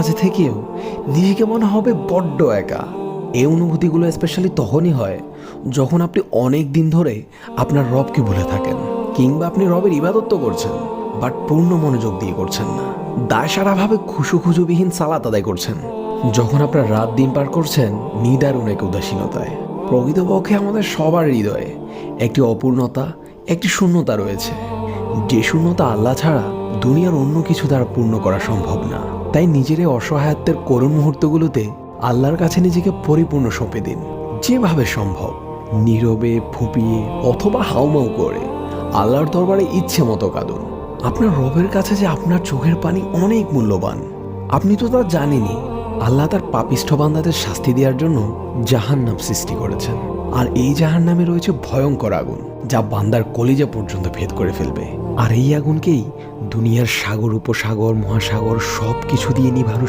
মাঝে থেকেও নিজেকে মনে হবে বড্ড একা। এই অনুভূতিগুলো স্পেশালি তখনই হয় যখন আপনি অনেক দিন ধরে আপনার রবকে ভুলে থাকেন, কিংবা আপনি রবের ইবাদত তো করছেন বাট পূর্ণ মনোযোগ দিয়ে করছেন না, দায়সারাভাবে খুশুখুজুবিহীন সালাত আদায় করছেন। যখন আপনার রাত দিন পার করছেন নিদারুণ এক উদাসীনতায়। প্রকৃতপক্ষে আমাদের সবার হৃদয়ে একটি অপূর্ণতা, একটি শূন্যতা রয়েছে, যে শূন্যতা আল্লাহ ছাড়া দুনিয়ার অন্য কিছু দ্বারা পূর্ণ করা সম্ভব না। তাই নিজের এই অসহায়ত্বের করুণ মুহূর্তগুলোতে আল্লাহর কাছে নিজেকে পরিপূর্ণ সঁপে দিন। যেভাবে সম্ভব নীরবে, ফুঁপিয়ে অথবা হাউমাউ করে আল্লাহর দরবারে ইচ্ছে মতো কাঁদুন। আপনার রবের কাছে যে আপনার চোখের পানি অনেক মূল্যবান। আপনি তো তা জানেনই। আল্লাহ তার পাপিষ্ঠ বান্দাদের শাস্তি দেওয়ার জন্য জাহান্নাম সৃষ্টি করেছেন, আর এই জাহান্নামে রয়েছে ভয়ঙ্কর আগুন যা বান্দার কলিজা পর্যন্ত ভেদ করে ফেলবে। আর এই আগুনকেই দুনিয়ার সাগর, উপসাগর, মহাসাগর সব কিছু দিয়ে নিভানো